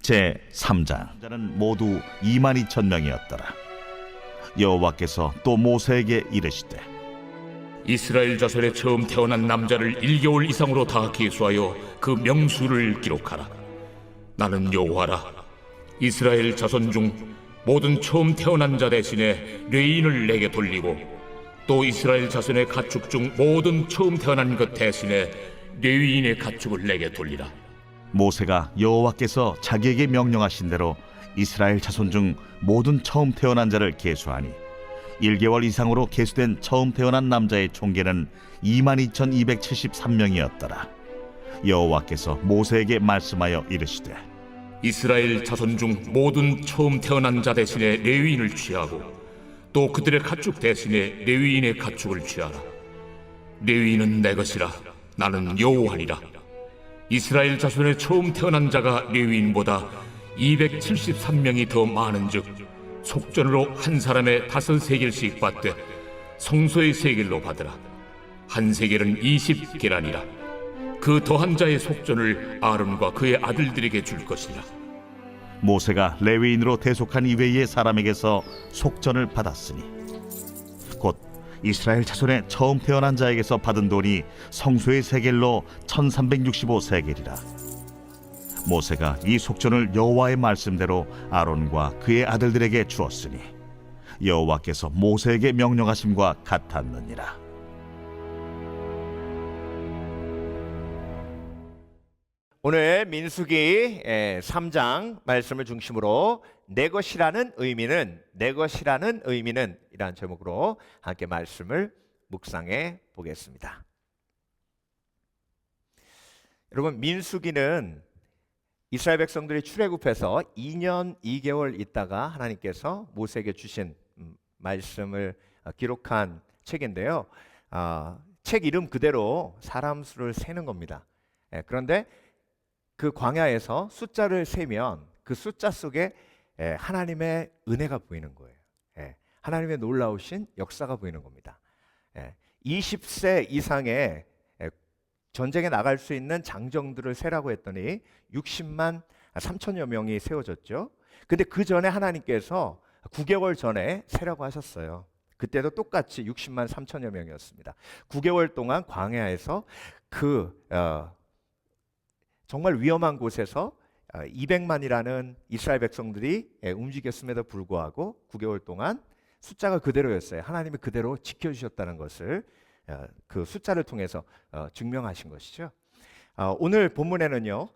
제3장. 자는 모두 22,000명이었더라. 여호와께서 또 모세에게 이르시되 이스라엘 자손에 처음 태어난 남자를 1개월 이상으로 다 계수하여 그 명수를 기록하라. 나는 여호와라. 이스라엘 자손 중 모든 처음 태어난 자 대신에 레인을 내게 돌리고 또 이스라엘 자손의 가축 중 모든 처음 태어난 것 대신에 레위인의 가축을 내게 돌리라. 모세가 여호와께서 자기에게 명령하신 대로 이스라엘 자손 중 모든 처음 태어난 자를 계수하니 1개월 이상으로 계수된 처음 태어난 남자의 총계는 22,273명이었더라. 여호와께서 모세에게 말씀하여 이르시되 이스라엘 자손 중 모든 처음 태어난 자 대신에 레위인을 취하고 또 그들의 가축 대신에 레위인의 가축을 취하라. 레위인은 내 것이라. 나는 여호와니라. 이스라엘 자손의 처음 태어난 자가 레위인보다 273명이 더 많은즉 속전으로 한 사람의 5세겔씩 받되 성소의 세겔로 받으라. 한 세겔은 20계란이라. 그 더한 자의 속전을 아론과 그의 아들들에게 줄 것이라. 모세가 레위인으로 대속한 이외의 사람에게서 속전을 받았으니 곧 이스라엘 자손의 처음 태어난 자에게서 받은 돈이 성소의 세겔로 1365세겔이라. 모세가 이 속전을 여호와의 말씀대로 아론과 그의 아들들에게 주었으니 여호와께서 모세에게 명령하심과 같았느니라. 오늘 민수기 3장 말씀을 중심으로 내 것이라는 의미는 이라는 제목으로 함께 말씀을 묵상해 보겠습니다. 여러분, 민수기는 이스라엘 백성들이 출애굽해서 2년 2개월 있다가 하나님께서 모세에게 주신 말씀을 기록한 책인데요. 책 이름 그대로 사람 수를 세는 겁니다. 그런데 그 광야에서 숫자를 세면 그 숫자 속에 하나님의 은혜가 보이는 거예요. 하나님의 놀라우신 역사가 보이는 겁니다. 20세 이상의 전쟁에 나갈 수 있는 장정들을 세라고 했더니 60만 3천여 명이 세워졌죠. 근데 그 전에 하나님께서 9개월 전에 세라고 하셨어요. 그때도 똑같이 60만 3천여 명이었습니다. 9개월 동안 광야에서 정말 위험한 곳에서 200만이라는 이스라엘 백성들이 움직였음에도 불구하고 9개월 동안 숫자가 그대로였어요. 하나님이 그대로 지켜주셨다는 것을 그 숫자를 통해서 증명하신 것이죠. 오늘 본문에는요,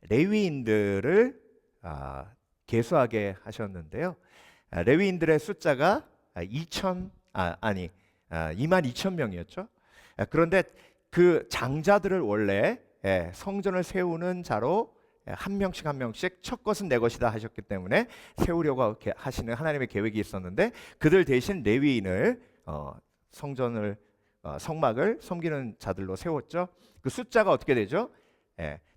레위인들을 계수하게 하셨는데요. 레위인들의 숫자가 22,000명이었죠. 그런데 그 장자들을 원래 성전을 세우는 자로 한 명씩 첫 것은 내 것이다 하셨기 때문에 세우려고 하시는 하나님의 계획이 있었는데 그들 대신 레위인을 성막을 섬기는 자들로 세웠죠. 그 숫자가 어떻게 되죠?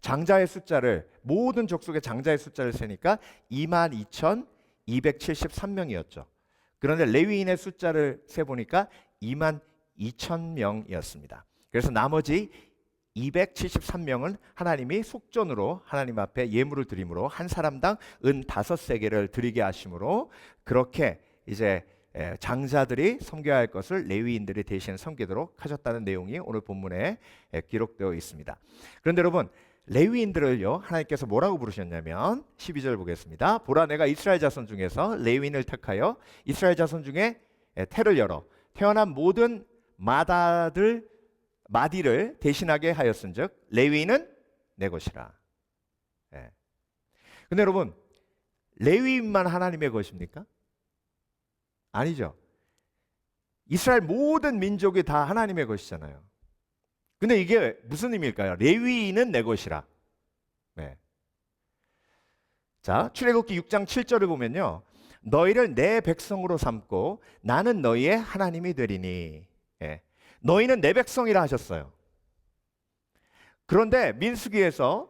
장자의 숫자를 모든 족속의 장자의 숫자를 세니까 22,273명이었죠. 그런데 레위인의 숫자를 세 보니까 22,000명이었습니다. 그래서 나머지 273명은 하나님이 속전으로 하나님 앞에 예물을 드림으로 한 사람당 은 5세겔을 드리게 하심으로 그렇게 이제 장자들이 섬겨야 할 것을 레위인들이 대신 섬기도록 하셨다는 내용이 오늘 본문에 기록되어 있습니다. 그런데 여러분, 레위인들을요 하나님께서 뭐라고 부르셨냐면 12절 보겠습니다. 보라, 내가 이스라엘 자손 중에서 레위인을 택하여 이스라엘 자손 중에 태를 열어 태어난 모든 마디를 대신하게 하였은즉 레위인은 내 것이라. 근데 여러분, 레위인만 하나님의 것입니까? 아니죠. 이스라엘 모든 민족이 다 하나님의 것이잖아요. 근데 이게 무슨 의미일까요? 레위인은 내 것이라. 자, 출애굽기 6장 7절을 보면요, 너희를 내 백성으로 삼고 나는 너희의 하나님이 되리니. 너희는 내 백성이라 하셨어요. 그런데 민수기에서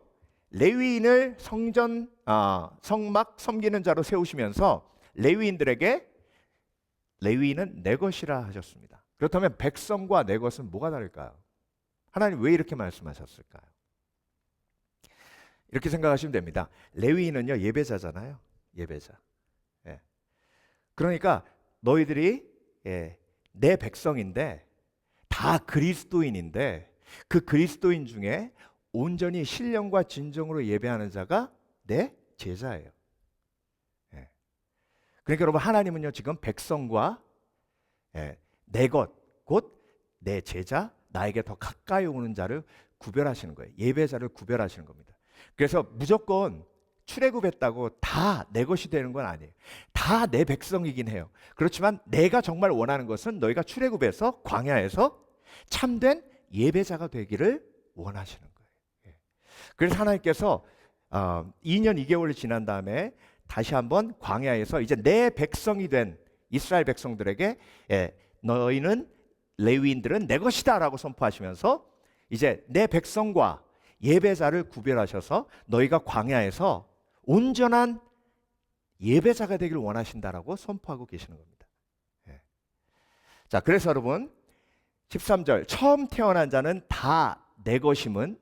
레위인을 성막 섬기는 자로 세우시면서 레위인들에게 레위인은 내 것이라 하셨습니다. 그렇다면 백성과 내 것은 뭐가 다를까요? 하나님 왜 이렇게 말씀하셨을까요? 이렇게 생각하시면 됩니다. 레위인은요 예배자잖아요. 예배자. 예. 그러니까 너희들이 내 백성인데 다 그리스도인인데 그 그리스도인 중에 온전히 신령과 진정으로 예배하는 자가 내 제자예요. 예. 그러니까 여러분 하나님은요 지금 백성과 내 것, 곧 내 제자, 나에게 더 가까이 오는 자를 구별하시는 거예요. 예배자를 구별하시는 겁니다. 그래서 무조건 출애굽했다고 다 내 것이 되는 건 아니에요. 다 내 백성이긴 해요. 그렇지만 내가 정말 원하는 것은 너희가 출애굽에서 광야에서 참된 예배자가 되기를 원하시는 거예요. 예. 그래서 하나님께서 2년 2개월이 지난 다음에 다시 한번 광야에서 이제 내 백성이 된 이스라엘 백성들에게 너희는 레위인들은 내 것이다라고 선포하시면서 이제 내 백성과 예배자를 구별하셔서 너희가 광야에서 온전한 예배자가 되기를 원하신다라고 선포하고 계시는 겁니다. 예. 자, 그래서 여러분 13절 처음 태어난 자는 다 내 것임은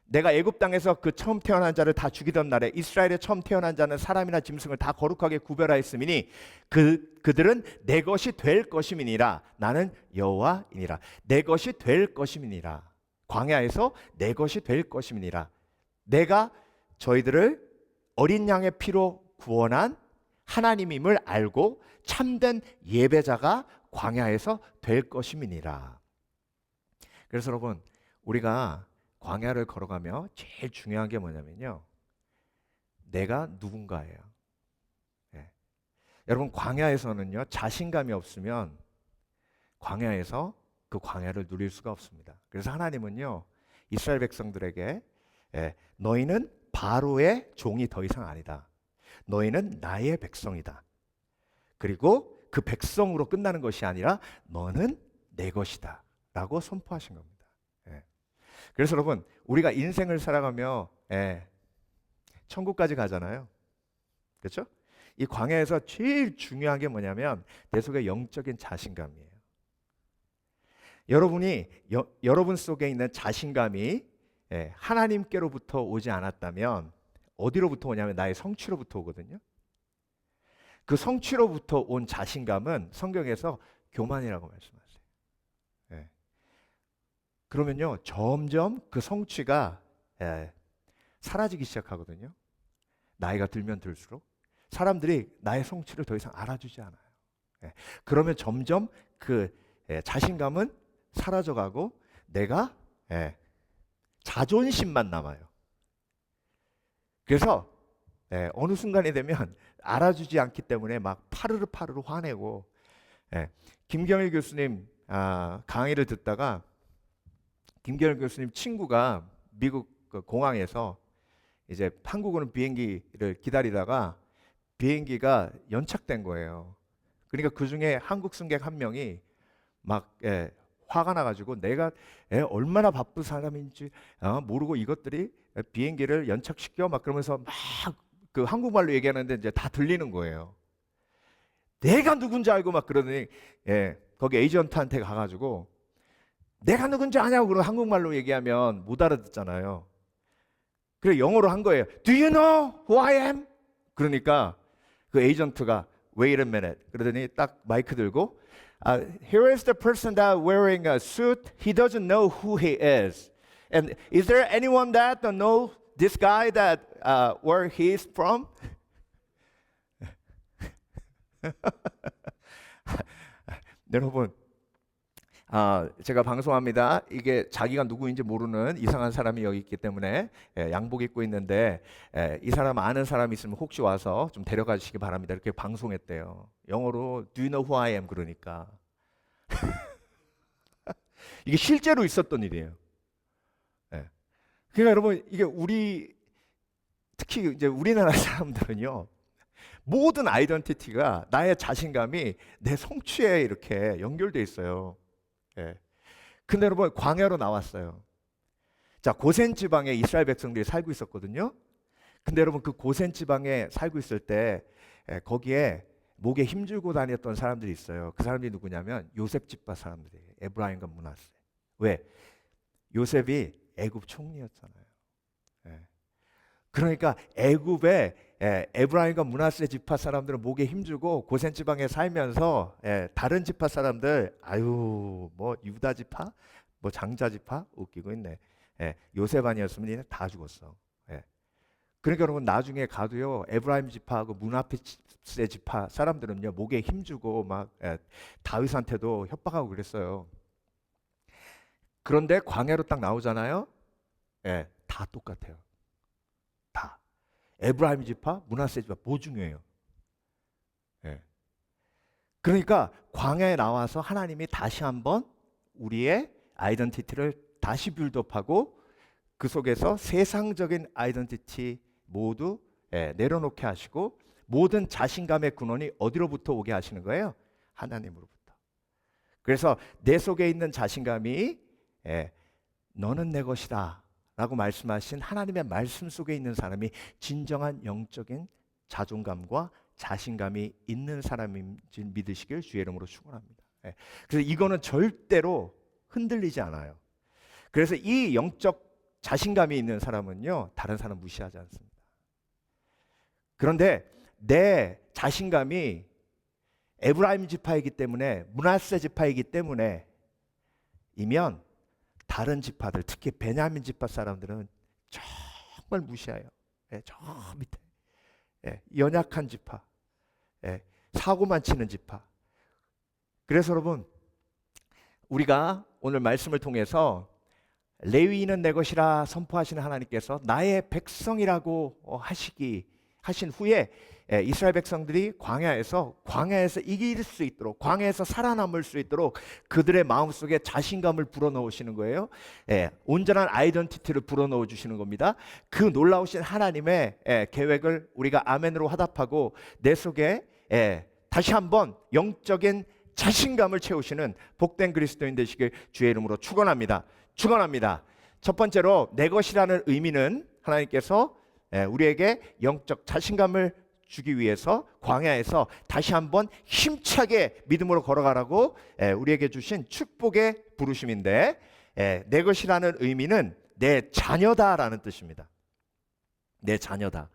내가 애굽 땅에서 그 처음 태어난 자를 다 죽이던 날에 이스라엘의 처음 태어난 자는 사람이나 짐승을 다 거룩하게 구별하였음이니 그들은 내 것이 될 것임이니라. 나는 여호와이니라. 내 것이 될 것임이니라. 광야에서 내 것이 될 것임이니라. 내가 저희들을 어린 양의 피로 구원한 하나님임을 알고 참된 예배자가 광야에서 될 것임이니라. 그래서 여러분 우리가 광야를 걸어가며 제일 중요한 게 뭐냐면요, 내가 누군가예요. 예. 여러분 광야에서는요 자신감이 없으면 광야에서 그 광야를 누릴 수가 없습니다. 그래서 하나님은요 이스라엘 백성들에게 너희는 바로의 종이 더 이상 아니다. 너희는 나의 백성이다. 그리고 그 백성으로 끝나는 것이 아니라 너는 내 것이다 라고 선포하신 겁니다. 그래서 여러분 우리가 인생을 살아가며 천국까지 가잖아요. 그렇죠? 이 광야에서 제일 중요한 게 뭐냐면 내 속에 영적인 자신감이에요. 여러분 속에 있는 자신감이 하나님께로부터 오지 않았다면 어디로부터 오냐면 나의 성취로부터 오거든요. 그 성취로부터 온 자신감은 성경에서 교만이라고 말씀하세요. 그러면요 점점 그 성취가 사라지기 시작하거든요. 나이가 들면 들수록 사람들이 나의 성취를 더 이상 알아주지 않아요. 그러면 점점 그 자신감은 사라져가고 내가 자존심만 남아요. 그래서 어느 순간이 되면 알아주지 않기 때문에 막 파르르 화내고 김경일 교수님 강의를 듣다가 김경일 교수님 친구가 미국 공항에서 이제 한국 오는 비행기를 기다리다가 비행기가 연착된 거예요. 그러니까 그 중에 한국 승객 한 명이 막 화가 나가지고 내가 얼마나 바쁜 사람인지 모르고 이것들이 비행기를 연착시켜 막 그러면서 막 그 한국말로 얘기하는데 이제 다 들리는 거예요. 내가 누군지 알고 막 그러더니 거기 에이전트한테 가가지고 내가 누군지 아냐고 그러고 한국말로 얘기하면 못 알아듣잖아요. 그래 영어로 한 거예요. Do you know who I am? 그러니까 그 에이전트가 Wait a minute. 그러더니 딱 마이크 들고 Here is the person that wearing a suit. He doesn't know who he is. And is there anyone that don't know this guy that where he is from? 여러분, 제가 방송합니다. 이게 자기가 누구인지 모르는 이상한 사람이 여기 있기 때문에 양복 입고 있는데 이 사람 아는 사람 있으면 혹시 와서 좀 데려가 주시기 바랍니다. 이렇게 방송했대요. 영어로 Do you know who I am? 그러니까 이게 실제로 있었던 일이에요. 그러니까 여러분 이게 특히 이제 우리나라 사람들은요 모든 아이덴티티가 나의 자신감이 내 성취에 이렇게 연결돼 있어요. 근데 여러분 광야로 나왔어요. 자 고센 지방에 이스라엘 백성들이 살고 있었거든요. 근데 여러분 그 고센 지방에 살고 있을 때 거기에 목에 힘주고 다녔던 사람들이 있어요. 그 사람들이 누구냐면 요셉 집파 사람들이에요. 에브라임과 므낫세. 왜? 요셉이 애굽 총리였잖아요. 그러니까 애굽에 에브라임과 므낫세 지파 사람들은 목에 힘주고 고센 지방에 살면서 다른 지파 사람들 아유 뭐 유다 지파 뭐 장자 지파 웃기고 있네. 요셉 아니었으면 얘네 다 죽었어. 그러니까 여러분 나중에 가도요 에브라임 지파하고 므낫세 지파 사람들은요 목에 힘주고 막 다윗한테도 협박하고 그랬어요. 그런데 광야로 딱 나오잖아요. 다 똑같아요. 다. 에브라임 지파, 므낫세 지파 뭐 중요해요? 그러니까 광야에 나와서 하나님이 다시 한번 우리의 아이덴티티를 다시 빌드업하고 그 속에서 세상적인 아이덴티티 모두 내려놓게 하시고 모든 자신감의 근원이 어디로부터 오게 하시는 거예요? 하나님으로부터. 그래서 내 속에 있는 자신감이 너는 내 것이다 라고 말씀하신 하나님의 말씀 속에 있는 사람이 진정한 영적인 자존감과 자신감이 있는 사람인지 믿으시길 주의 이름으로 축원합니다. 그래서 이거는 절대로 흔들리지 않아요. 그래서 이 영적 자신감이 있는 사람은요 다른 사람 무시하지 않습니다. 그런데 내 자신감이 에브라임 지파이기 때문에 므낫세 지파이기 때문에 이면 다른 지파들 특히 베냐민 지파 사람들은 정말 무시해요. 저 밑에 연약한 지파, 사고만 치는 지파. 그래서 여러분 우리가 오늘 말씀을 통해서 레위인은 내 것이라 선포하시는 하나님께서 나의 백성이라고 하신 후에 이스라엘 백성들이 광야에서 이길 수 있도록 광야에서 살아남을 수 있도록 그들의 마음속에 자신감을 불어넣으시는 거예요. 온전한 아이덴티티를 불어넣어 주시는 겁니다. 그 놀라우신 하나님의 계획을 우리가 아멘으로 화답하고 내 속에 다시 한번 영적인 자신감을 채우시는 복된 그리스도인 되시길 주의 이름으로 축원합니다. 첫 번째로 내 것이라는 의미는 하나님께서 우리에게 영적 자신감을 주기 위해서 광야에서 다시 한번 힘차게 믿음으로 걸어가라고 우리에게 주신 축복의 부르심인데 내 것이라는 의미는 내 자녀다라는 뜻입니다. 내 자녀다.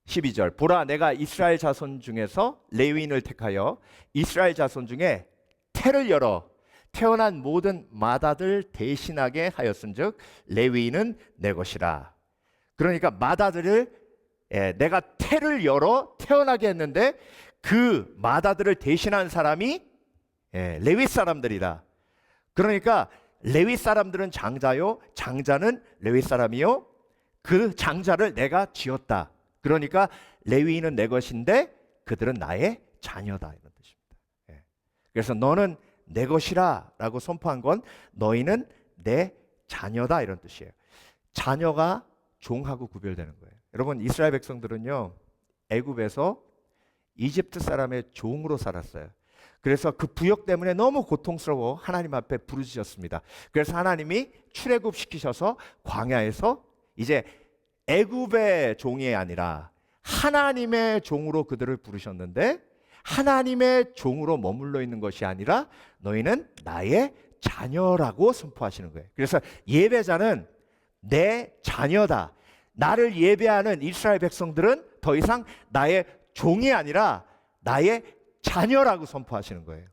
12절 보라 내가 이스라엘 자손 중에서 레위인을 택하여 이스라엘 자손 중에 태를 열어 태어난 모든 맏아들 대신하게 하였은즉 레위인은 내 것이라. 그러니까 맏아들을 내가 태를 열어 태어나게 했는데 그 맏아들을 대신한 사람이 레위 사람들이다. 그러니까 레위 사람들은 장자요 장자는 레위 사람이요 그 장자를 내가 지었다. 그러니까 레위인은 내 것인데 그들은 나의 자녀다 이런 뜻입니다. 그래서 너는 내 것이라 라고 선포한 건 너희는 내 자녀다 이런 뜻이에요. 자녀가 종하고 구별되는 거예요. 여러분 이스라엘 백성들은요 애굽에서 이집트 사람의 종으로 살았어요. 그래서 그 부역 때문에 너무 고통스러워 하나님 앞에 부르짖었습니다. 그래서 하나님이 출애굽 시키셔서 광야에서 이제 애굽의 종이 아니라 하나님의 종으로 그들을 부르셨는데 하나님의 종으로 머물러 있는 것이 아니라 너희는 나의 자녀라고 선포하시는 거예요. 그래서 예배자는 내 자녀다. 나를 예배하는 이스라엘 백성들은 더 이상 나의 종이 아니라 나의 자녀라고 선포하시는 거예요.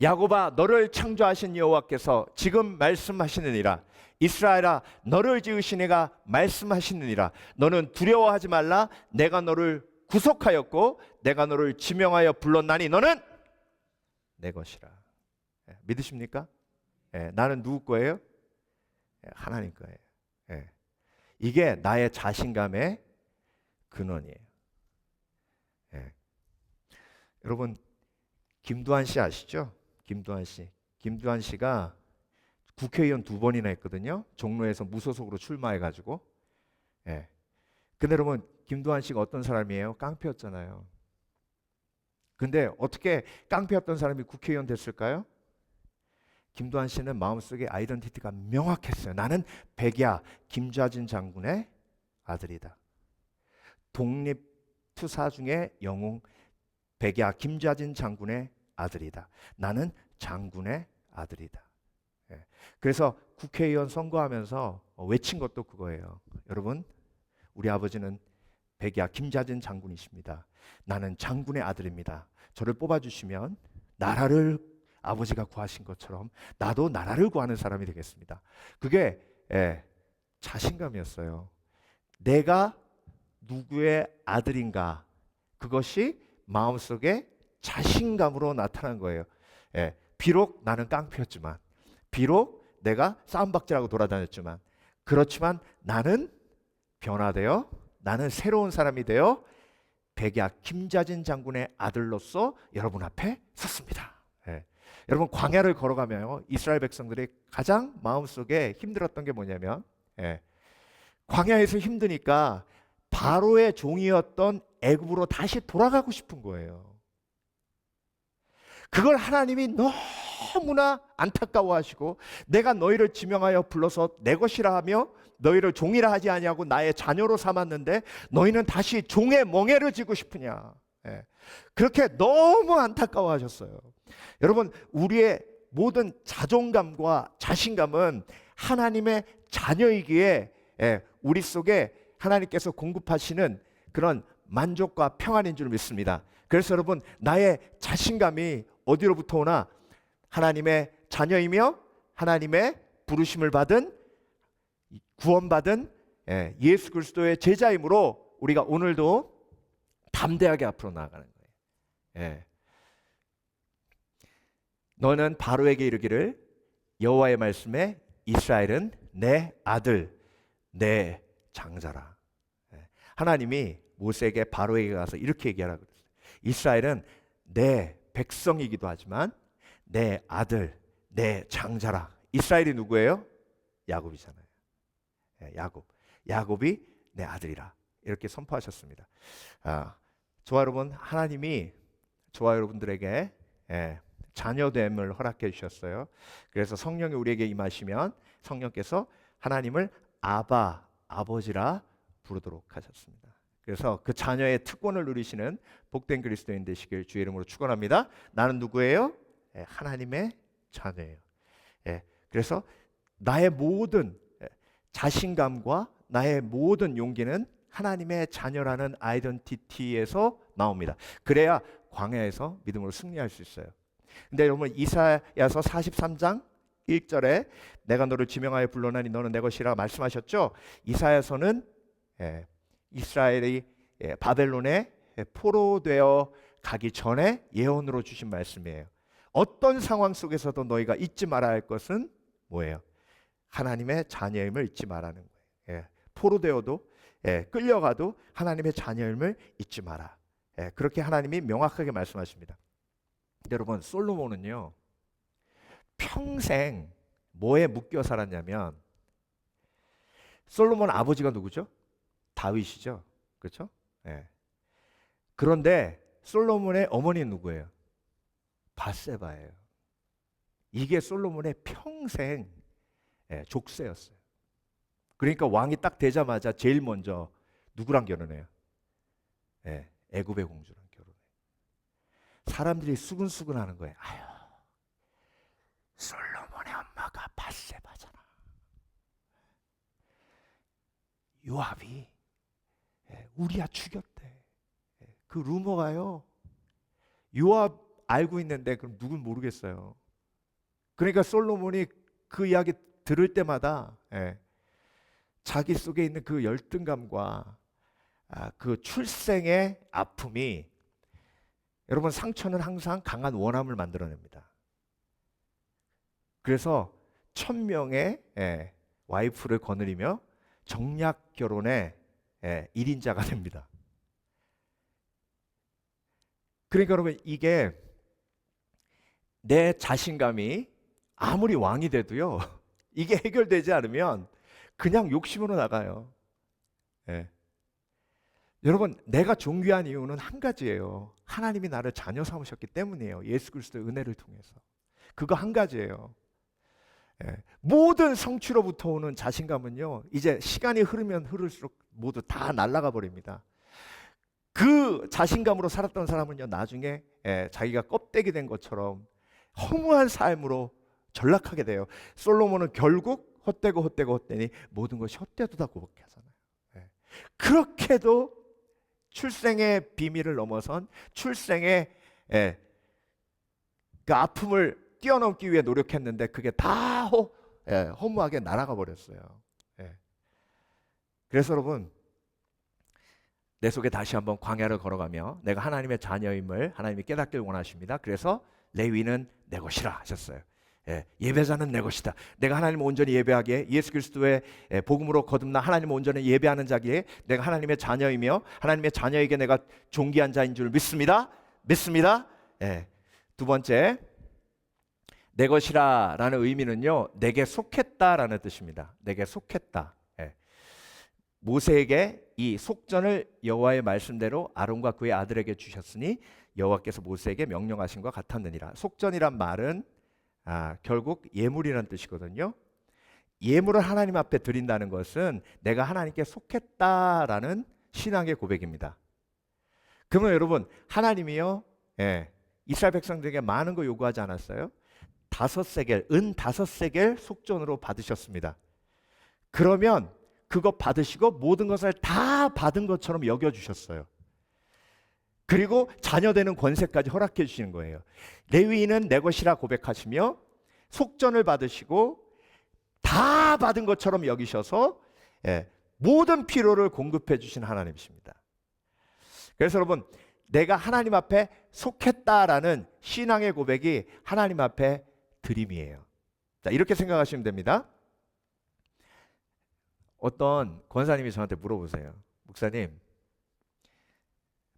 야곱아 너를 창조하신 여호와께서 지금 말씀하시느니라. 이스라엘아 너를 지으신 이가 말씀하시느니라. 너는 두려워하지 말라. 내가 너를 구속하였고 내가 너를 지명하여 불렀나니 너는 내 것이라. 믿으십니까? 나는 누구 거예요? 하나님 거예요. 이게 나의 자신감의 근원이에요. 여러분 김두한 씨 아시죠? 김두한 씨가 국회의원 2번이나 했거든요. 종로에서 무소속으로 출마해가지고. 근데 여러분 김두한 씨가 어떤 사람이에요? 깡패였잖아요. 근데 어떻게 깡패였던 사람이 국회의원 됐을까요? 김두한 씨는 마음속에 아이덴티티가 명확했어요. 나는 백야 김좌진 장군의 아들이다. 독립투사 중에 영웅 백야 김좌진 장군의 아들이다. 나는 장군의 아들이다. 예. 그래서 국회의원 선거하면서 외친 것도 그거예요. 여러분, 우리 아버지는 백야 김자진 장군이십니다. 나는 장군의 아들입니다. 저를 뽑아주시면 나라를 아버지가 구하신 것처럼 나도 나라를 구하는 사람이 되겠습니다. 그게 자신감이었어요. 내가 누구의 아들인가, 그것이 마음속에 자신감으로 나타난 거예요. 비록 나는 깡패였지만, 비록 내가 싸움박질하고 돌아다녔지만, 그렇지만 나는 변화되어, 나는 새로운 사람이 되어 백야 김자진 장군의 아들로서 여러분 앞에 섰습니다. 여러분, 광야를 걸어가며 이스라엘 백성들이 가장 마음속에 힘들었던 게 뭐냐면, 광야에서 힘드니까 바로의 종이었던 애굽으로 다시 돌아가고 싶은 거예요. 그걸 하나님이 너무나 안타까워하시고, 내가 너희를 지명하여 불러서 내 것이라 하며 너희를 종이라 하지 아니하고 나의 자녀로 삼았는데 너희는 다시 종의 멍에를 지고 싶으냐. 그렇게 너무 안타까워하셨어요. 여러분, 우리의 모든 자존감과 자신감은 하나님의 자녀이기에 우리 속에 하나님께서 공급하시는 그런 만족과 평안인 줄 믿습니다. 그래서 여러분, 나의 자신감이 어디로부터 오나? 하나님의 자녀이며 하나님의 부르심을 받은, 구원받은 예수 그리스도의 제자이므로 우리가 오늘도 담대하게 앞으로 나아가는 거예요. 너는 바로에게 이르기를, 여호와의 말씀에 이스라엘은 내 아들, 내 장자라. 하나님이 모세에게 바로에게 가서 이렇게 얘기하라고 그랬어요. 이스라엘은 내 백성이기도 하지만 내 아들, 내 장자라. 이스라엘이 누구예요? 야곱이잖아요. 야곱이 내 아들이라. 이렇게 선포하셨습니다. 저와 여러분, 하나님이 저와 여러분들에게 자녀됨을 허락해 주셨어요. 그래서 성령이 우리에게 임하시면 성령께서 하나님을 아바, 아버지라 부르도록 하셨습니다. 그래서 그 자녀의 특권을 누리시는 복된 그리스도인 되시길 주의 이름으로 축원합니다. 나는 누구예요? 하나님의 자녀예요. 그래서 나의 모든 자신감과 나의 모든 용기는 하나님의 자녀라는 아이덴티티에서 나옵니다. 그래야 광야에서 믿음으로 승리할 수 있어요. 근데 여러분, 이사야서 43장 1절에 내가 너를 지명하여 불러나니 너는 내 것이라 말씀하셨죠. 이사야서는 이스라엘이 바벨론에 포로되어 가기 전에 예언으로 주신 말씀이에요. 어떤 상황 속에서도 너희가 잊지 말아야 할 것은 뭐예요? 하나님의 자녀임을 잊지 말라는 거예요. 포로되어도 끌려가도 하나님의 자녀임을 잊지 마라. 그렇게 하나님이 명확하게 말씀하십니다. 근데 여러분, 솔로몬은요 평생 뭐에 묶여 살았냐면, 솔로몬 아버지가 누구죠? 다윗이죠. 그렇죠? 그런데 솔로몬의 어머니는 누구예요? 밧세바예요. 이게 솔로몬의 평생 족쇄였어요. 그러니까 왕이 딱 되자마자 제일 먼저 누구랑 결혼해요? 애굽의 공주랑 결혼해요. 사람들이 수근수근하는 거예요. 아유, 솔로몬의 엄마가 밧세바잖아. 요압이 우리야 죽였대. 그 루머가요. 요압 알고 있는데 그럼 누군 모르겠어요. 그러니까 솔로몬이 그 이야기 들을 때마다 자기 속에 있는 그 열등감과 그 출생의 아픔이, 여러분, 상처는 항상 강한 원함을 만들어냅니다. 그래서 1000명의 와이프를 거느리며 정략 결혼의 1인자가 됩니다. 그러니까 여러분, 이게 내 자신감이 아무리 왕이 돼도요 이게 해결되지 않으면 그냥 욕심으로 나가요. 여러분, 내가 존귀한 이유는 한 가지예요. 하나님이 나를 자녀 삼으셨기 때문이에요. 예수 그리스도의 은혜를 통해서. 그거 한 가지예요. 모든 성취로부터 오는 자신감은요, 이제 시간이 흐르면 흐를수록 모두 다 날아가 버립니다. 그 자신감으로 살았던 사람은요, 나중에 자기가 껍데기 된 것처럼 허무한 삶으로 전락하게 돼요. 솔로몬은 결국 헛되니 모든 것이 헛되도다 고백하잖아요. 예. 그렇게도 출생의 비밀을 넘어선 출생의 그 아픔을 뛰어넘기 위해 노력했는데 그게 다 허무하게 날아가 버렸어요. 그래서 여러분, 내 속에 다시 한번 광야를 걸어가며 내가 하나님의 자녀임을 하나님이 깨닫길 원하십니다. 그래서 레위는 내 것이라 하셨어요. 예배자는 내 것이다. 내가 하나님을 온전히 예배하기에 예수 그리스도의 복음으로 거듭나 하나님을 온전히 예배하는 자기에 내가 하나님의 자녀이며 하나님의 자녀에게 내가 존귀한 자인 줄 믿습니다. 두 번째, 내 것이라라는 의미는요, 내게 속했다라는 뜻입니다. 내게 속했다. 모세에게 이 속전을 여호와의 말씀대로 아론과 그의 아들에게 주셨으니 여호와께서 모세에게 명령하신 것 같았느니라. 속전이란 말은 결국 예물이라는 뜻이거든요. 예물을 하나님 앞에 드린다는 것은 내가 하나님께 속했다라는 신앙의 고백입니다. 그러면 여러분, 하나님이요, 이스라엘 백성들에게 많은 거 요구하지 않았어요? 5세겔, 은 5세겔 속전으로 받으셨습니다. 그러면 그거 받으시고 모든 것을 다 받은 것처럼 여겨주셨어요. 그리고 자녀되는 권세까지 허락해 주시는 거예요. 레위인은 내 것이라 고백하시며 속전을 받으시고 다 받은 것처럼 여기셔서 모든 필요를 공급해 주신 하나님이십니다. 그래서 여러분, 내가 하나님 앞에 속했다라는 신앙의 고백이 하나님 앞에 드림이에요. 자, 이렇게 생각하시면 됩니다. 어떤 권사님이 저한테 물어보세요. 목사님,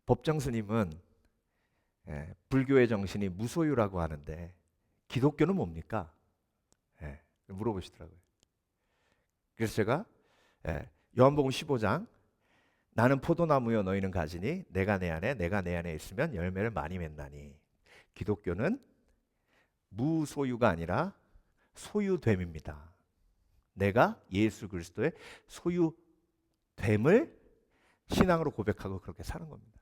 법정 스님은 불교의 정신이 무소유라고 하는데 기독교는 뭡니까? 물어보시더라고요. 그래서 제가 요한복음 15장 나는 포도나무요 너희는 가지니 내가 내 안에 있으면 열매를 많이 맺나니, 기독교는 무소유가 아니라 소유됨입니다. 내가 예수 그리스도의 소유됨을 신앙으로 고백하고 그렇게 사는 겁니다.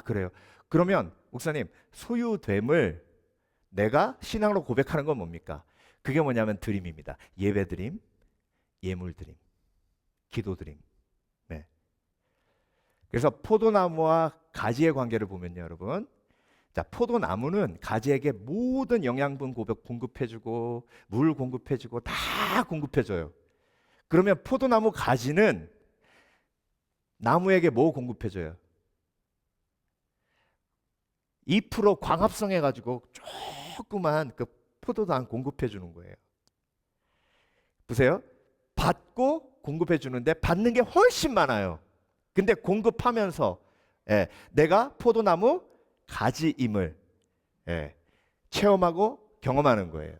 그래요? 그러면 목사님, 소유됨을 내가 신앙으로 고백하는 건 뭡니까? 그게 뭐냐면 드림입니다. 예배드림, 예물드림, 기도드림. 그래서 포도나무와 가지의 관계를 보면요, 여러분. 자, 포도나무는 가지에게 모든 영양분 공급해주고 물 공급해주고 다 공급해줘요. 그러면 포도나무 가지는 나무에게 뭐 공급해줘요? 2% 광합성해가지고 조그만 그 포도당 공급해주는 거예요. 보세요. 받고 공급해주는데 받는 게 훨씬 많아요. 근데 공급하면서 내가 포도나무 가지임을 체험하고 경험하는 거예요.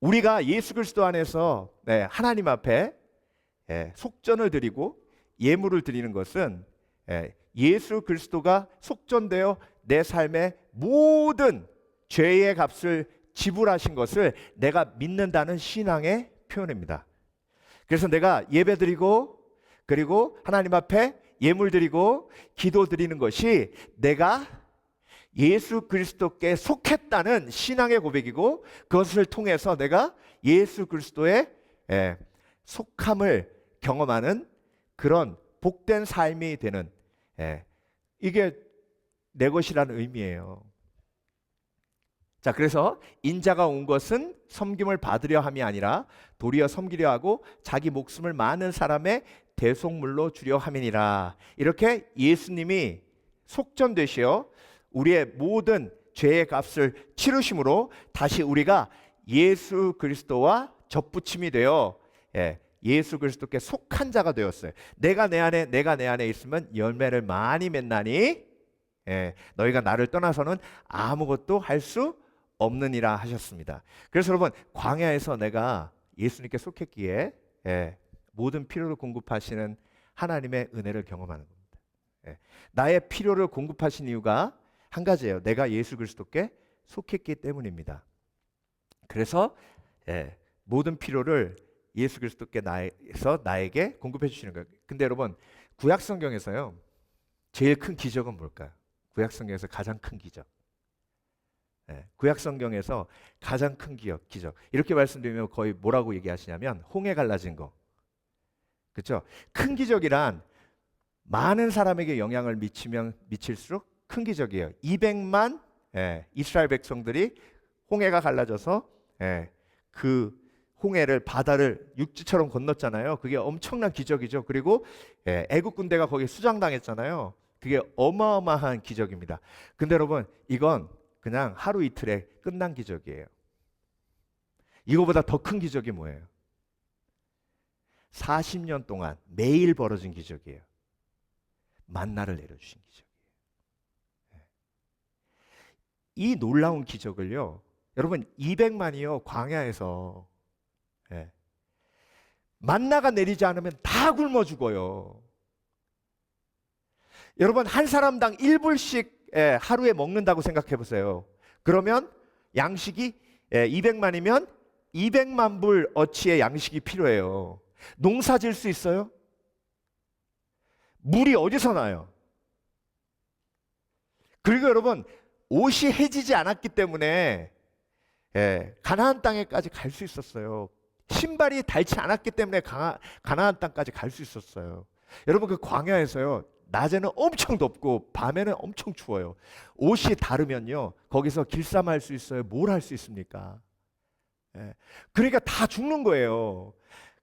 우리가 예수 그리스도 안에서 하나님 앞에 속전을 드리고 예물을 드리는 것은 예수 그리스도가 속전되어 내 삶의 모든 죄의 값을 지불하신 것을 내가 믿는다는 신앙의 표현입니다. 그래서 내가 예배 드리고 그리고 하나님 앞에 예물 드리고 기도 드리는 것이 내가 예수 그리스도께 속했다는 신앙의 고백이고, 그것을 통해서 내가 예수 그리스도의 속함을 경험하는 그런 복된 삶이 되는, 이게 내 것이라는 의미예요. 자, 그래서 인자가 온 것은 섬김을 받으려 함이 아니라 도리어 섬기려 하고 자기 목숨을 많은 사람의 대속물로 주려 함이니라. 이렇게 예수님이 속전되시어 우리의 모든 죄의 값을 치르심으로 다시 우리가 예수 그리스도와 접붙임이 되어 예수 그리스도께 속한 자가 되었어요. 내가 내 안에 있으면 열매를 많이 맺나니 너희가 나를 떠나서는 아무것도 할 수 없느니라 하셨습니다. 그래서 여러분, 광야에서 내가 예수님께 속했기에 모든 필요를 공급하시는 하나님의 은혜를 경험하는 겁니다. 나의 필요를 공급하신 이유가 한 가지예요. 내가 예수 그리스도께 속했기 때문입니다. 그래서 모든 필요를 예수 그리스도께 나에게 공급해 주시는 거예요. 근데 여러분, 구약 성경에서요, 제일 큰 기적은 뭘까요? 구약 성경에서 가장 큰 기적. 구약 성경에서 가장 큰 기적. 이렇게 말씀드리면 거의 뭐라고 얘기하시냐면 홍해 갈라진 거. 그렇죠? 큰 기적이란 많은 사람에게 영향을 미칠수록 큰 기적이에요. 200만 이스라엘 백성들이 홍해가 갈라져서 그 홍해를 바다를 육지처럼 건넜잖아요. 그게 엄청난 기적이죠. 그리고 애국 군대가 거기에 수장당했잖아요. 그게 어마어마한 기적입니다. 근데 여러분 이건 그냥 하루 이틀에 끝난 기적이에요. 이거보다 더 큰 기적이 뭐예요? 40년 동안 매일 벌어진 기적이에요. 만나를 내려주신 기적이에요. 이 놀라운 기적을요, 여러분 200만이요 광야에서 만나가 내리지 않으면 다 굶어 죽어요. 여러분 한 사람당 1불씩 하루에 먹는다고 생각해 보세요. 그러면 양식이 200만이면 200만 불 어치의 양식이 필요해요. 농사 질 수 있어요? 물이 어디서 나요? 그리고 여러분 옷이 해지지 않았기 때문에 가나안 땅에까지 갈 수 있었어요. 신발이 닳지 않았기 때문에 가나안 땅까지 갈 수 있었어요. 여러분 그 광야에서요 낮에는 엄청 덥고 밤에는 엄청 추워요. 옷이 다르면요 거기서 길쌈할 수 있어요? 뭘 할 수 있습니까? 그러니까 다 죽는 거예요.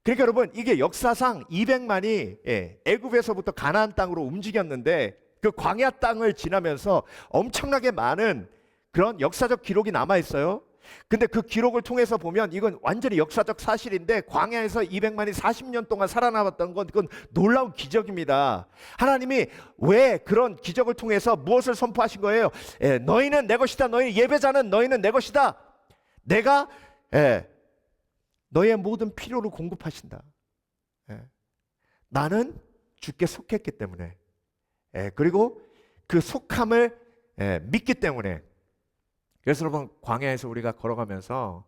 그러니까 여러분 이게 역사상 200만이 애굽에서부터 가나안 땅으로 움직였는데 그 광야 땅을 지나면서 엄청나게 많은 그런 역사적 기록이 남아 있어요. 근데 그 기록을 통해서 보면 이건 완전히 역사적 사실인데 광야에서 200만이 40년 동안 살아남았던 건 그건 놀라운 기적입니다. 하나님이 왜 그런 기적을 통해서 무엇을 선포하신 거예요? 너희는 내 것이다. 너희 예배자는 너희는 내 것이다. 내가 너의 모든 필요를 공급하신다. 나는 주께 속했기 때문에 그리고 그 속함을 믿기 때문에 그래서 여러분 광야에서 우리가 걸어가면서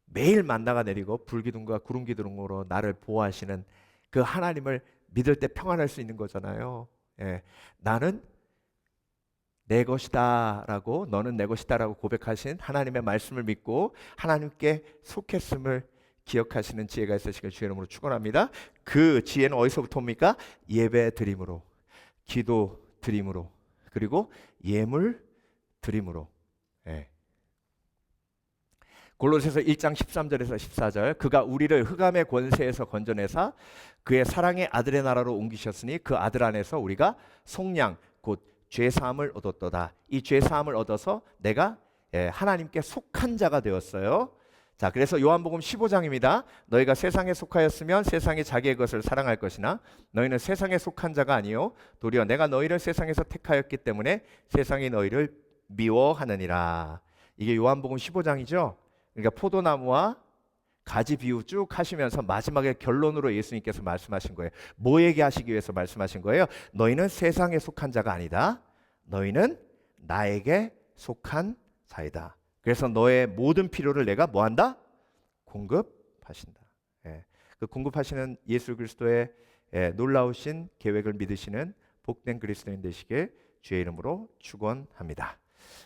매일 만나가 내리고 불기둥과 구름기둥으로 나를 보호하시는 그 하나님을 믿을 때 평안할 수 있는 거잖아요. 나는 내 것이다 라고 너는 내 것이다 라고 고백하신 하나님의 말씀을 믿고 하나님께 속했음을 기억하시는 지혜가 있으시길 주의 이름으로 축원합니다. 그 지혜는 어디서부터 옵니까? 예배 드림으로, 기도 드림으로, 그리고 예물 드림으로. 골로새서 1장 13절에서 14절 그가 우리를 흑암의 권세에서 건져내사 그의 사랑의 아들의 나라로 옮기셨으니 그 아들 안에서 우리가 속량 곧 죄사함을 얻었도다. 이 죄사함을 얻어서 내가 하나님께 속한 자가 되었어요. 자, 그래서 요한복음 15장입니다. 너희가 세상에 속하였으면 세상이 자기의 것을 사랑할 것이나 너희는 세상에 속한 자가 아니요 도리어 내가 너희를 세상에서 택하였기 때문에 세상이 너희를 미워하느니라. 이게 요한복음 15장이죠. 그러니까 포도나무와 가지 비유 쭉 하시면서 마지막에 결론으로 예수님께서 말씀하신 거예요. 뭐 얘기하시기 위해서 말씀하신 거예요? 너희는 세상에 속한 자가 아니다. 너희는 나에게 속한 자이다. 그래서 너의 모든 필요를 내가 뭐한다? 공급하신다. 그 공급하시는 예수 그리스도의 놀라우신 계획을 믿으시는 복된 그리스도인 되시길 주의 이름으로 축원합니다.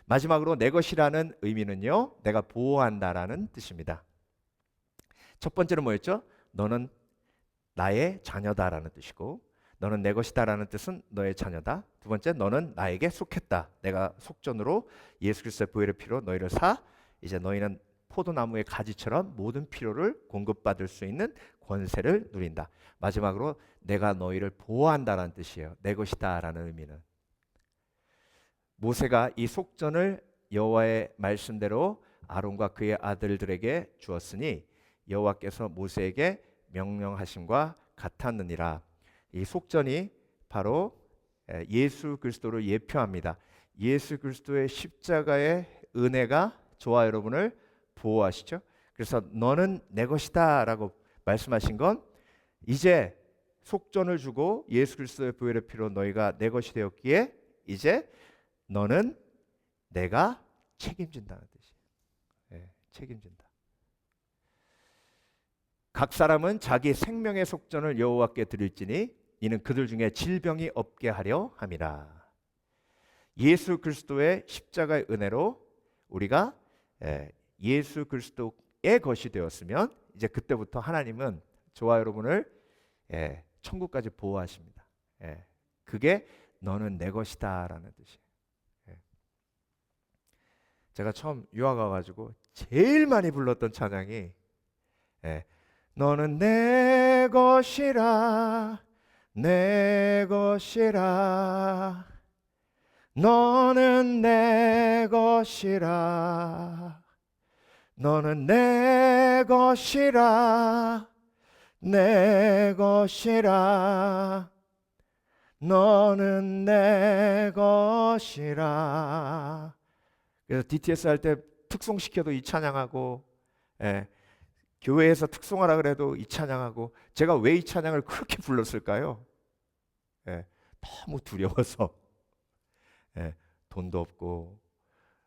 마지막으로 내 것이라는 의미는요, 내가 보호한다라는 뜻입니다. 첫 번째는 뭐였죠? 너는 나의 자녀다라는 뜻이고, 너는 내 것이다라는 뜻은 너의 자녀다. 두 번째, 너는 나에게 속했다. 내가 속전으로 예수 그리스도의 보혈의 피로 너희를 사, 이제 너희는 포도나무의 가지처럼 모든 필요를 공급받을 수 있는 권세를 누린다. 마지막으로 내가 너희를 보호한다라는 뜻이에요. 내 것이다라는 의미는. 모세가 이 속전을 여호와의 말씀대로 아론과 그의 아들들에게 주었으니 여호와께서 모세에게 명령하심과 같았느니라. 이 속전이 바로 예수 그리스도를 예표합니다. 예수 그리스도의 십자가의 은혜가 저와 여러분을 보호하시죠. 그래서 너는 내 것이다 라고 말씀하신 건 이제 속전을 주고 예수 그리스도의 보혈의 피로 너희가 내 것이 되었기에 이제 너는 내가 책임진다는 뜻이에요. 책임진다. 각 사람은 자기 생명의 속전을 여호와께 드릴지니 이는 그들 중에 질병이 없게 하려 함이라. 예수 그리스도의 십자가의 은혜로 우리가 예수 그리스도의 것이 되었으면 이제 그때부터 하나님은 저와 여러분을 천국까지 보호하십니다. 그게 너는 내 것이다라는 뜻이에요. 제가 처음 유학 와가지고 제일 많이 불렀던 찬양이 너는 내 것이라 내 것이라 너는 내 것이라 너는 내 것이라 내 것이라 너는 내 것이라. 그래서 DTS 할 때 특송시켜도 이 찬양하고 교회에서 특송하라 그래도 이 찬양하고 제가 왜 이 찬양을 그렇게 불렀을까요? 너무 두려워서 돈도 없고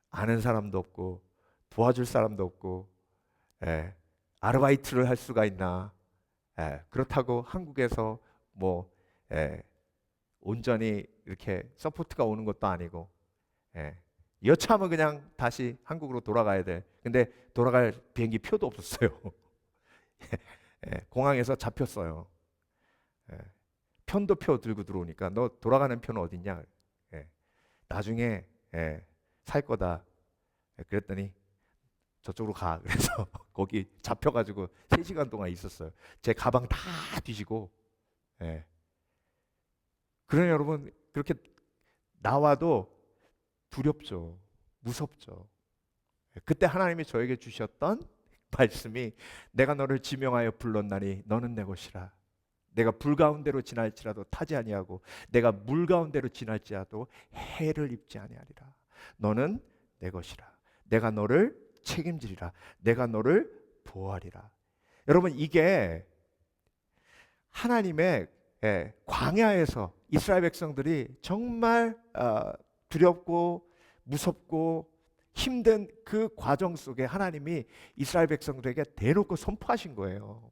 아는 사람도 없고 도와줄 사람도 없고 아르바이트를 할 수가 있나. 그렇다고 한국에서 뭐 온전히 이렇게 서포트가 오는 것도 아니고 여차하면 그냥 다시 한국으로 돌아가야 돼. 근데 돌아갈 비행기 표도 없었어요. 공항에서 잡혔어요. 편도표 들고 들어오니까 너 돌아가는 표는 어딨냐. 나중에 살 거다. 그랬더니 저쪽으로 가. 그래서 거기 잡혀가지고 3시간 동안 있었어요. 제 가방 다 뒤지고. 그러니 여러분 그렇게 나와도 두렵죠. 무섭죠. 그때 하나님이 저에게 주셨던 말씀이 내가 너를 지명하여 불렀나니 너는 내 것이라. 내가 불 가운데로 지날지라도 타지 아니하고 내가 물 가운데로 지날지라도 해를 입지 아니하리라. 너는 내 것이라. 내가 너를 책임지리라. 내가 너를 보호하리라. 여러분 이게 하나님의 광야에서 이스라엘 백성들이 정말 두렵고 무섭고 힘든 그 과정 속에 하나님이 이스라엘 백성들에게 대놓고 선포하신 거예요.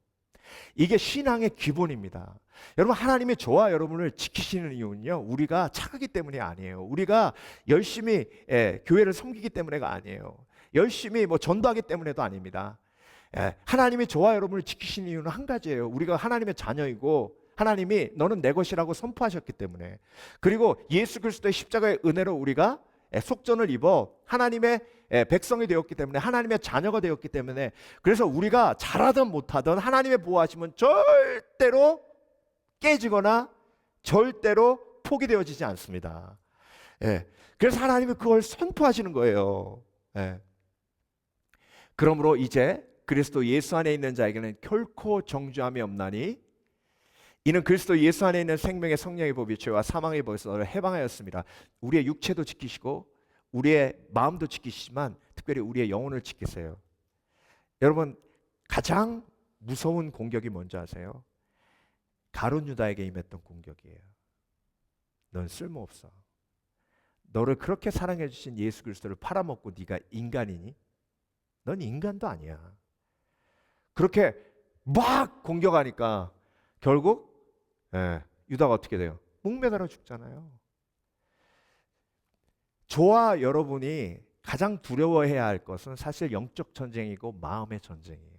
이게 신앙의 기본입니다. 여러분 하나님이 저와 여러분을 지키시는 이유는요 우리가 착하기 때문이 아니에요. 우리가 열심히 교회를 섬기기 때문에가 아니에요. 열심히 뭐 전도하기 때문에도 아닙니다. 하나님이 저와 여러분을 지키시는 이유는 한 가지예요. 우리가 하나님의 자녀이고 하나님이 너는 내 것이라고 선포하셨기 때문에, 그리고 예수 그리스도의 십자가의 은혜로 우리가 속전을 입어 하나님의 백성이 되었기 때문에, 하나님의 자녀가 되었기 때문에, 그래서 우리가 잘하든 못하든 하나님의 보호하심은 절대로 깨지거나 절대로 포기되어지지 않습니다. 그래서 하나님이 그걸 선포하시는 거예요. 그러므로 이제 그리스도 예수 안에 있는 자에게는 결코 정죄함이 없나니 이는 그리스도 예수 안에 있는 생명의 성령의 법이 죄와 사망의 법에서 너를 해방하였습니다. 우리의 육체도 지키시고 우리의 마음도 지키시지만 특별히 우리의 영혼을 지키세요. 여러분 가장 무서운 공격이 뭔지 아세요? 가룟 유다에게 임했던 공격이에요. 넌 쓸모없어. 너를 그렇게 사랑해 주신 예수 그리스도를 팔아먹고 네가 인간이니? 넌 인간도 아니야. 그렇게 막 공격하니까 결국 유다가 어떻게 돼요? 목매달아 죽잖아요. 저와 여러분이 가장 두려워해야 할 것은 사실 영적 전쟁이고 마음의 전쟁이에요.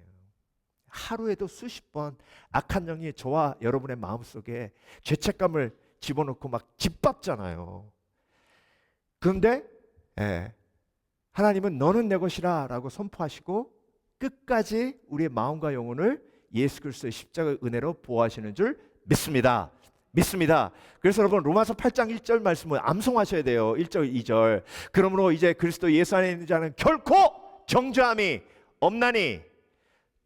하루에도 수십 번 악한 영이 저와 여러분의 마음속에 죄책감을 집어넣고 막 짓밟잖아요. 그런데 하나님은 너는 내 것이라 라고 선포하시고 끝까지 우리의 마음과 영혼을 예수 그리스도의 십자가의 은혜로 보호하시는 줄 믿습니다. 믿습니다. 그래서 여러분 로마서 8장 1절 말씀을 암송하셔야 돼요. 1절 2절. 그러므로 이제 그리스도 예수 안에 있는 자는 결코 정죄함이 없나니,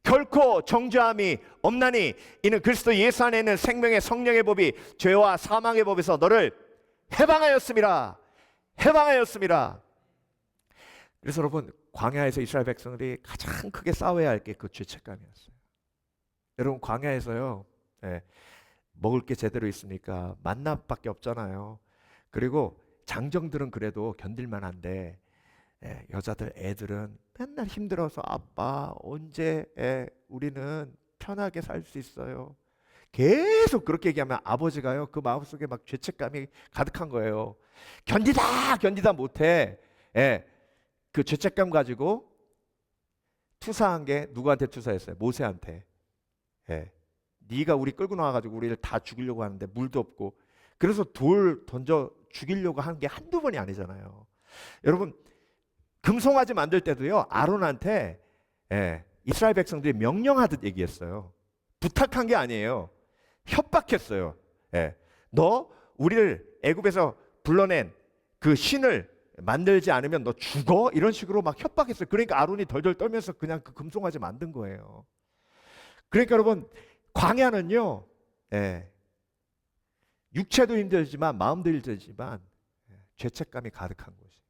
결코 정죄함이 없나니 이는 그리스도 예수 안에 있는 생명의 성령의 법이 죄와 사망의 법에서 너를 해방하였습니다. 해방하였습니다. 그래서 여러분 광야에서 이스라엘 백성들이 가장 크게 싸워야 할 게 그 죄책감이었어요. 여러분 광야에서요 먹을 게 제대로 있습니까? 만나밖에 없잖아요. 그리고 장정들은 그래도 견딜만 한데 여자들 애들은 맨날 힘들어서 아빠 언제 우리는 편하게 살 수 있어요. 계속 그렇게 얘기하면 아버지가요 그 마음속에 막 죄책감이 가득한 거예요. 견디다 못해. 예, 그 죄책감 가지고 투사한 게 누구한테 투사했어요? 모세한테. 예, 네가 우리 끌고 나와가지고 우리를 다 죽이려고 하는데 물도 없고, 그래서 돌 던져 죽이려고 한 게 한두 번이 아니잖아요. 여러분, 금송아지 만들 때도요, 아론한테 이스라엘 백성들이 명령하듯 얘기했어요. 부탁한 게 아니에요. 협박했어요. 너 우리를 애굽에서 불러낸 그 신을 만들지 않으면 너 죽어? 이런 식으로 막 협박했어요. 그러니까 아론이 덜덜 떨면서 그냥 그 금송아지 만든 거예요. 그러니까 여러분, 광야는요, 육체도 힘들지만 마음도 힘들지만 죄책감이 가득한 곳이.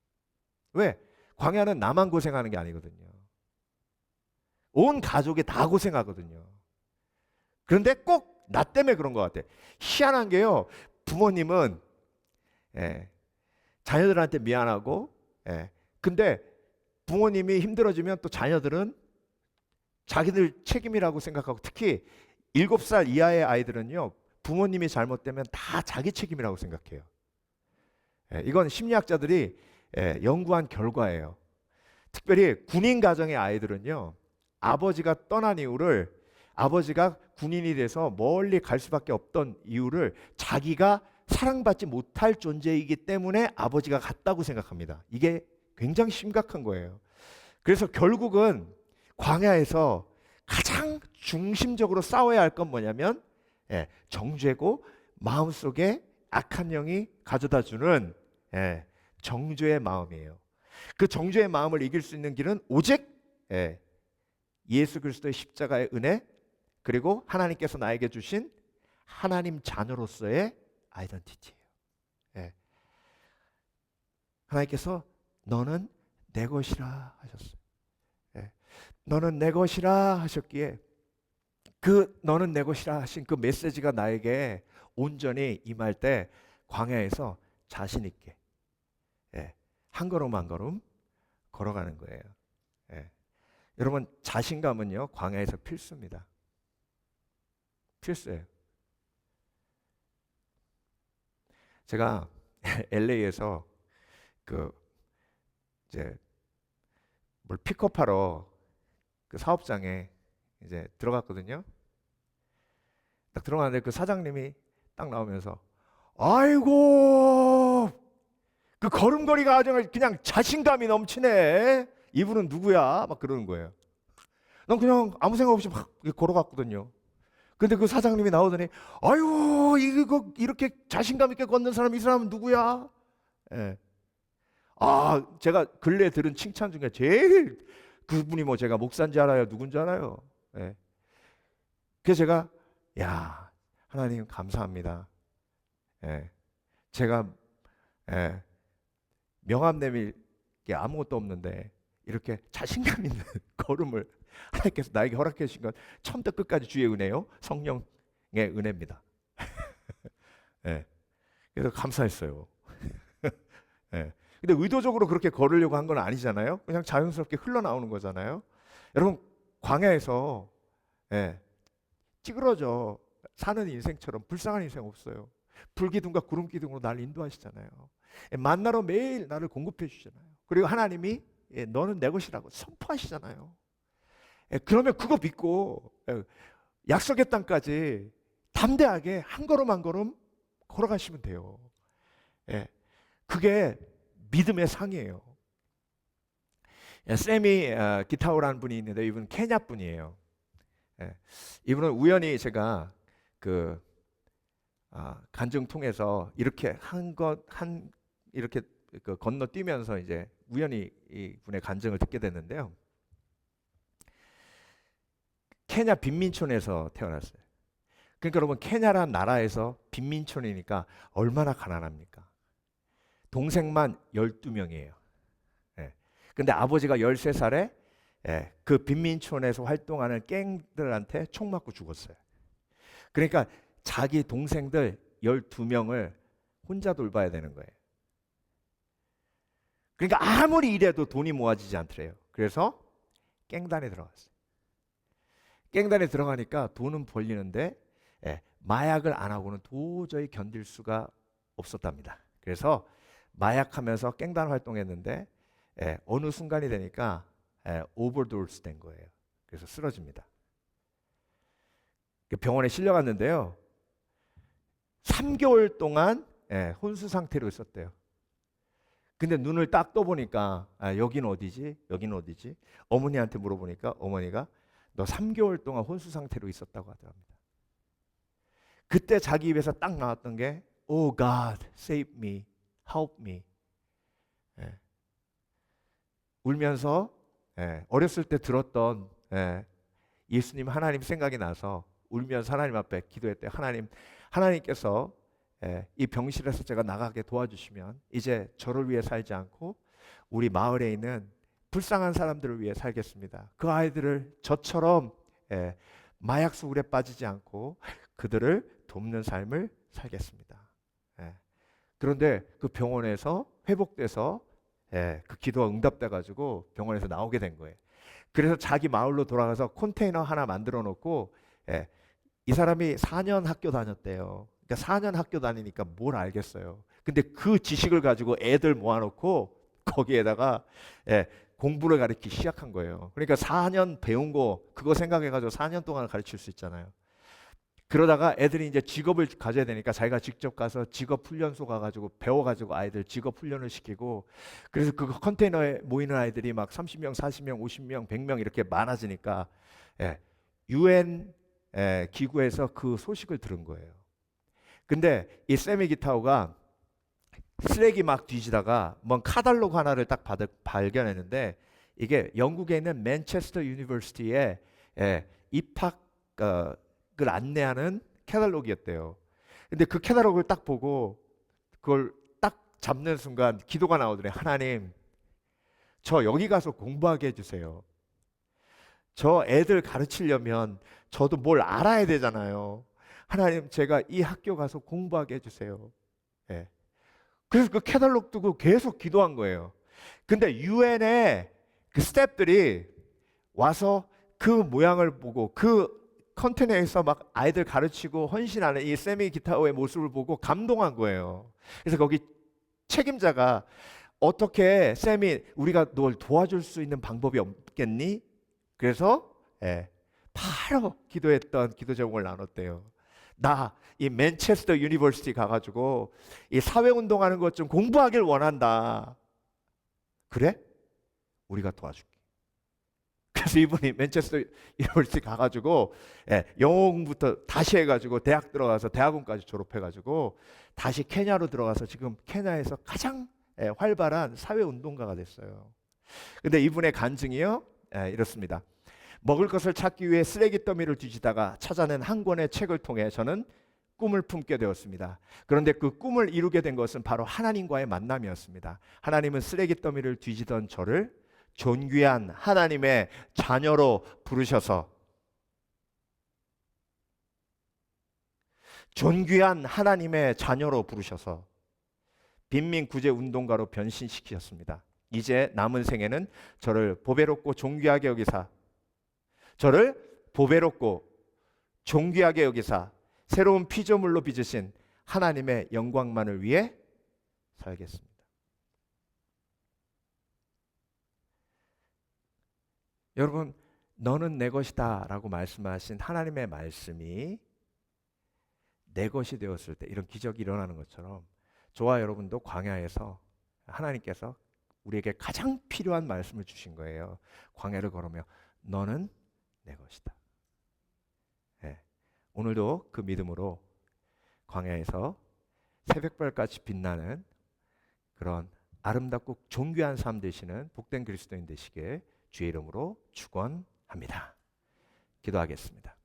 왜? 광야는 나만 고생하는 게 아니거든요. 온 가족이 다 고생하거든요. 그런데 꼭 나 때문에 그런 것 같아. 희한한 게요, 부모님은 자녀들한테 미안하고, 근데 부모님이 힘들어지면 또 자녀들은 자기들 책임이라고 생각하고, 특히 7살 이하의 아이들은요, 부모님이 잘못되면 다 자기 책임이라고 생각해요. 이건 심리학자들이 연구한 결과예요. 특별히 군인 가정의 아이들은요, 아버지가 떠난 이유를, 아버지가 군인이 돼서 멀리 갈 수밖에 없던 이유를 자기가 사랑받지 못할 존재이기 때문에 아버지가 갔다고 생각합니다. 이게 굉장히 심각한 거예요. 그래서 결국은 광야에서 가장 중심적으로 싸워야 할 건 뭐냐면 정죄고, 마음속에 악한 영이 가져다주는 정죄의 마음이에요. 그 정죄의 마음을 이길 수 있는 길은 오직 예수 그리스도의 십자가의 은혜, 그리고 하나님께서 나에게 주신 하나님 자녀로서의 아이덴티티예요. 하나님께서 너는 내 것이라 하셨어요. 너는 내 것이라 하셨기에, 그 너는 내 것이라 하신 그 메시지가 나에게 온전히 임할 때 광야에서 자신 있게 한 걸음 한 걸음 걸어가는 거예요. 여러분, 자신감은요, 광야에서 필수입니다. 필수예요. 제가 LA에서 이제 뭘 픽업하러 그 사업장에 이제 들어갔거든요. 딱 들어갔는데 그 사장님이 딱 나오면서, 아이고, 그 걸음걸이가 아주 그냥 자신감이 넘치네. 이분은 누구야? 막 그러는 거예요. 난 그냥 아무 생각 없이 막 걸어갔거든요. 근데 그 사장님이 나오더니, 아유, 이거 이렇게 자신감 있게 걷는 사람, 이 사람은 누구야? 제가 근래에 들은 칭찬 중에 제일, 그분이 뭐 제가 목사인지 알아요? 누군지 알아요? 그래서 제가, 야, 하나님 감사합니다. 제가 명함 내밀 게 아무것도 없는데 이렇게 자신감 있는 걸음을 하나님께서 나에게 허락해 주신 건 처음부터 끝까지 주의 은혜요, 성령의 은혜입니다. 그래서 감사했어요. 근데 의도적으로 그렇게 걸으려고 한 건 아니잖아요. 그냥 자연스럽게 흘러나오는 거잖아요. 여러분, 광야에서 찌그러져 사는 인생처럼 불쌍한 인생 없어요. 불기둥과 구름기둥으로 나를 인도하시잖아요. 만나러 매일 나를 공급해 주시잖아요. 그리고 하나님이 너는 내 것이라고 선포하시잖아요. 그러면 그거 믿고 약속의 땅까지 담대하게 한 걸음 한 걸음 걸어가시면 돼요. 그게 믿음의 상이에요. 세미 기타오라는 분이 있는데, 이분은 케냐 분이에요. 이분은 우연히 제가 간증 통해서 이렇게 이렇게 건너뛰면서 이제 우연히 이 분의 간증을 듣게 됐는데요. 케냐 빈민촌에서 태어났어요. 그러니까 여러분, 케냐란 나라에서 빈민촌이니까 얼마나 가난합니까? 동생만 12명이에요. 근데 아버지가 13살에 그 빈민촌에서 활동하는 갱들한테 총 맞고 죽었어요. 그러니까 자기 동생들 12명을 혼자 돌봐야 되는 거예요. 그러니까 아무리 일해도 돈이 모아지지 않더래요. 그래서 갱단에 들어갔어요. 갱단에 들어가니까 돈은 벌리는데 마약을 안 하고는 도저히 견딜 수가 없었답니다. 그래서 마약하면서 깽단 활동했는데 어느 순간이 되니까 오버도스 된 거예요. 그래서 쓰러집니다. 병원에 실려갔는데요. 3개월 동안 혼수 상태로 있었대요. 근데 눈을 딱 떠보니까 여기는 어디지? 여기는 어디지? 어머니한테 물어보니까 어머니가 너 3개월 동안 혼수 상태로 있었다고 하더랍니다. 그때 자기 입에서 딱 나왔던 게 Oh God, save me, help me. 울면서 어렸을 때 들었던 예수님 하나님 생각이 나서 울면서 하나님 앞에 기도했대요. 하나님께서 이 병실에서 제가 나가게 도와주시면 이제 저를 위해 살지 않고 우리 마을에 있는 불쌍한 사람들을 위해 살겠습니다. 그 아이들을 저처럼 마약 소굴에 빠지지 않고 그들을 돕는 삶을 살겠습니다. 그런데 그 병원에서 회복돼서 그 기도가 응답돼 가지고 병원에서 나오게 된 거예요. 그래서 자기 마을로 돌아가서 컨테이너 하나 만들어 놓고 이 사람이 4년 학교 다녔대요. 그러니까 4년 학교 다니니까 뭘 알겠어요. 근데 그 지식을 가지고 애들 모아놓고 거기에다가 공부를 가르치기 시작한 거예요. 그러니까 4년 배운 거 그거 생각해가지고 4년 동안 가르칠 수 있잖아요. 그러다가 애들이 이제 직업을 가져야 되니까 자기가 직접 가서 직업 훈련소 가가지고 배워가지고 아이들 직업 훈련을 시키고, 그래서 그 컨테이너에 모이는 아이들이 막 30명, 40명, 50명, 100명 이렇게 많아지니까 UN 기구에서 그 소식을 들은 거예요. 근데 이 세미 기타오가 쓰레기 막 뒤지다가 뭔 카탈로그 하나를 딱 발견했는데 이게 영국에 있는 맨체스터 유니버시티에 입학을 안내하는 캐탈로그였대요. 근데 그 캐탈로그를 딱 보고 그걸 딱 잡는 순간 기도가 나오더래. 하나님, 저 여기 가서 공부하게 해주세요. 저 애들 가르치려면 저도 뭘 알아야 되잖아요. 하나님, 제가 이 학교 가서 공부하게 해주세요. 그래서 그 캐탈로그 두고 계속 기도한 거예요. 근데 유엔의 그 스태프들이 와서 그 모양을 보고 그 컨테이너에서 막 아이들 가르치고 헌신하는 이 세미 기타오의 모습을 보고 감동한 거예요. 그래서 거기 책임자가 어떻게 세미 우리가 널 도와줄 수 있는 방법이 없겠니? 그래서 바로 기도했던 기도 제목을 나눴대요. 나 이 맨체스터 유니버시티 가가지고 이 사회운동하는 것 좀 공부하길 원한다. 그래? 우리가 도와줄게. 그래서 이분이 맨체스터 유니버시티 가가지고 영어 공부부터 다시 해가지고 대학 들어가서 대학원까지 졸업해가지고 다시 케냐로 들어가서 지금 케냐에서 가장 활발한 사회운동가가 됐어요. 근데 이분의 간증이요 이렇습니다. 먹을 것을 찾기 위해 쓰레기 더미를 뒤지다가 찾아낸 한 권의 책을 통해 저는 꿈을 품게 되었습니다. 그런데 그 꿈을 이루게 된 것은 바로 하나님과의 만남이었습니다. 하나님은 쓰레기 더미를 뒤지던 저를 존귀한 하나님의 자녀로 부르셔서 빈민 구제 운동가로 변신시키셨습니다. 이제 남은 생에는 저를 보배롭고 존귀하게 여기사 새로운 피조물로 빚으신 하나님의 영광만을 위해 살겠습니다. 여러분, 너는 내 것이다 라고 말씀하신 하나님의 말씀이 내 것이 되었을 때 이런 기적이 일어나는 것처럼 저와 여러분도 광야에서 하나님께서 우리에게 가장 필요한 말씀을 주신 거예요. 광야를 걸으며 너는 내 것이다. 오늘도 그 믿음으로 광야에서 새벽별같이 빛나는 그런 아름답고 존귀한 삶 되시는 복된 그리스도인 되시길 주의 이름으로 축원합니다. 기도하겠습니다.